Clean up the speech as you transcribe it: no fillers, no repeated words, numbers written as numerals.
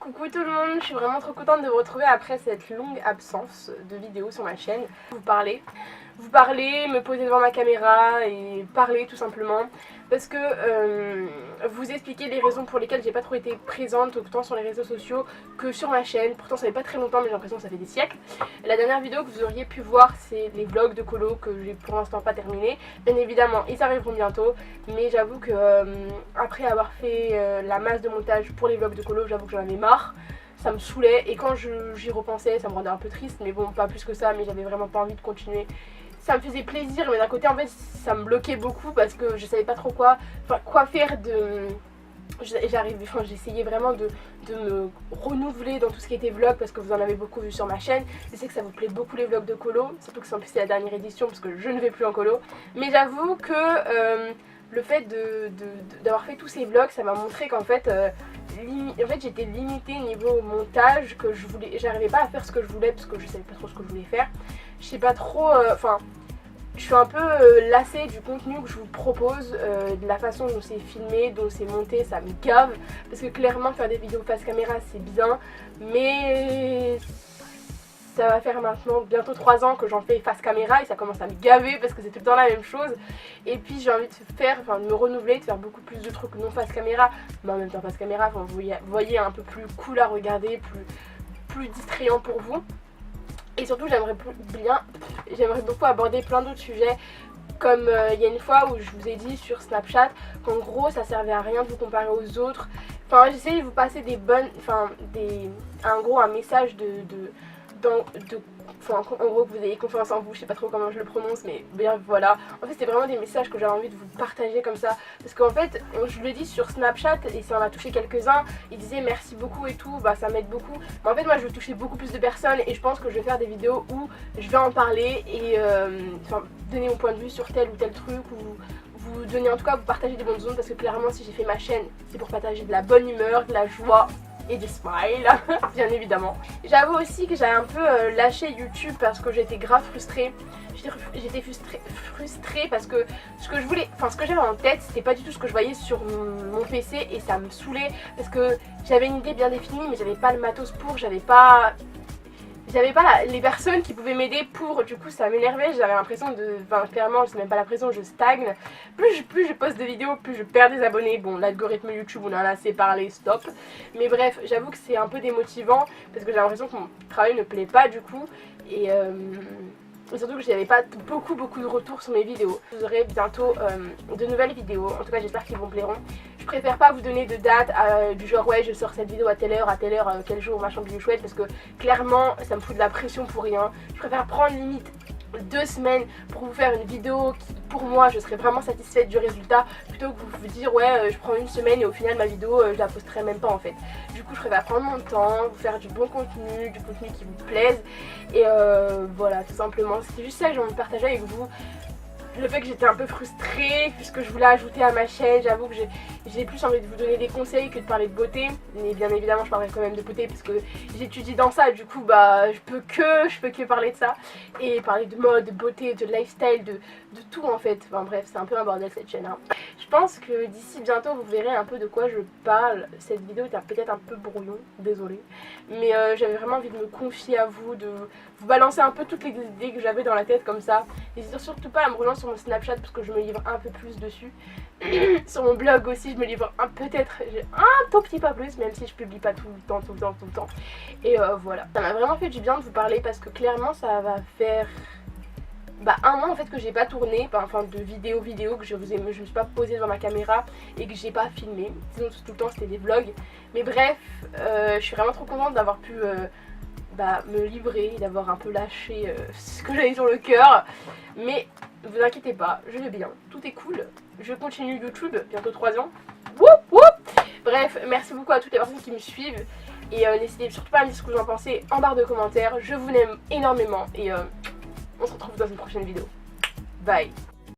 Coucou tout le monde, je suis vraiment trop contente de vous retrouver après cette longue absence de vidéos sur ma chaîne. Vous parler, me poser devant ma caméra et parler tout simplement. Parce que vous expliquer les raisons pour lesquelles j'ai pas trop été présente autant sur les réseaux sociaux que sur ma chaîne. Pourtant ça fait pas très longtemps mais j'ai l'impression que ça fait des siècles. La dernière vidéo que vous auriez pu voir c'est les vlogs de colo que j'ai pour l'instant pas terminé. Bien évidemment ils arriveront bientôt. Mais j'avoue que après avoir fait la masse de montage pour les vlogs de colo, j'avoue que j'en avais marre. Ça me saoulait et quand j'y repensais ça me rendait un peu triste, mais bon pas plus que ça, mais j'avais vraiment pas envie de continuer. Ça me faisait plaisir mais d'un côté en fait ça me bloquait beaucoup parce que je savais pas trop quoi faire de... J'essayais vraiment de me renouveler dans tout ce qui était vlog parce que vous en avez beaucoup vu sur ma chaîne. Je sais que ça vous plaît beaucoup les vlogs de colo, surtout que c'est la dernière édition parce que je ne vais plus en colo. Mais j'avoue que le fait d'avoir fait tous ces vlogs, ça m'a montré qu'en fait, j'étais limitée niveau montage, que j'arrivais pas à faire ce que je voulais parce que je savais pas trop ce que je voulais faire. Je sais pas trop, je suis un peu lassée du contenu que je vous propose, de la façon dont c'est filmé, dont c'est monté, ça me gave. Parce que clairement faire des vidéos face caméra c'est bien, mais ça va faire maintenant bientôt 3 ans que j'en fais face caméra et ça commence à me gaver parce que c'est tout le temps la même chose. Et puis j'ai envie de me renouveler, de faire beaucoup plus de trucs non face caméra, mais en même temps face caméra, vous voyez un peu plus cool à regarder, plus distrayant pour vous. Et surtout j'aimerais beaucoup aborder plein d'autres sujets. Comme il y a une fois où je vous ai dit sur Snapchat qu'en gros ça servait à rien de vous comparer aux autres. Enfin j'essaie de vous passer un message en gros que vous ayez confiance en vous, je sais pas trop comment je le prononce mais bien voilà. En fait c'est vraiment des messages que j'avais envie de vous partager comme ça. Parce qu'en fait je le dis sur Snapchat et ça en a touché quelques-uns. Ils disaient merci beaucoup et tout, bah ça m'aide beaucoup. Mais en fait moi je veux toucher beaucoup plus de personnes et je pense que je vais faire des vidéos où je vais en parler et donner mon point de vue sur tel ou tel truc ou vous donner en tout cas vous partager des bonnes ondes. Parce que clairement si j'ai fait ma chaîne c'est pour partager de la bonne humeur, de la joie et des smiles, bien évidemment. J'avoue aussi que j'avais un peu lâché YouTube parce que j'étais grave frustrée. J'étais frustrée parce que ce que j'avais en tête c'était pas du tout ce que je voyais sur mon PC et ça me saoulait parce que j'avais une idée bien définie mais j'avais pas le matos pour, j'avais pas les personnes qui pouvaient m'aider pour, du coup ça m'énervait, j'avais l'impression clairement c'est même pas l'impression, je stagne. Plus je poste de vidéos, plus je perds des abonnés. Bon l'algorithme YouTube on en a assez parlé, stop. Mais bref, j'avoue que c'est un peu démotivant parce que j'ai l'impression que mon travail ne plaît pas du coup. Et surtout que j'avais pas beaucoup de retours sur mes vidéos. Vous aurez bientôt de nouvelles vidéos, en tout cas j'espère qu'ils vous plairont. Je préfère pas vous donner de date du genre ouais je sors cette vidéo à telle heure, quel jour, machin bien chouette, parce que clairement ça me fout de la pression pour rien. Je préfère prendre limite 2 semaines pour vous faire une vidéo qui pour moi je serais vraiment satisfaite du résultat plutôt que vous dire ouais je prends une semaine et au final ma vidéo je la posterai même pas en fait. Du coup je préfère prendre mon temps, vous faire du bon contenu, du contenu qui vous plaise et voilà tout simplement c'était juste ça que j'ai envie de partager avec vous. Le fait que j'étais un peu frustrée puisque je voulais ajouter à ma chaîne, j'avoue que j'ai plus envie de vous donner des conseils que de parler de beauté. Mais bien évidemment je parlerai quand même de beauté parce que j'étudie dans ça, du coup bah je peux que parler de ça. Et parler de mode, de beauté, de lifestyle, de tout en fait. Enfin bref c'est un peu un bordel cette chaîne hein. Je pense que d'ici bientôt vous verrez un peu de quoi je parle. Cette vidéo était peut-être un peu brouillon, désolée. Mais j'avais vraiment envie de me confier à vous, de vous balancer un peu toutes les idées que j'avais dans la tête comme ça. N'hésitez surtout pas à me relancer sur mon Snapchat parce que je me livre un peu plus dessus. Sur mon blog aussi je me livre peut-être un tout petit peu plus, même si je publie pas tout le temps. Et voilà, ça m'a vraiment fait du bien de vous parler parce que clairement ça va faire un mois en fait que j'ai pas tourné, enfin de vidéo que je me suis pas posée devant ma caméra et que j'ai pas filmé. Sinon tout le temps c'était des vlogs. Mais bref, je suis vraiment trop contente d'avoir pu me livrer, d'avoir un peu lâché ce que j'avais sur le cœur. Mais ne vous inquiétez pas, je vais bien, tout est cool. Je continue YouTube, bientôt 3 ans. Woup woup. Bref, merci beaucoup à toutes les personnes qui me suivent. Et n'hésitez surtout pas à me dire ce que vous en pensez en barre de commentaires. Je vous aime énormément et on se retrouve dans une prochaine vidéo. Bye.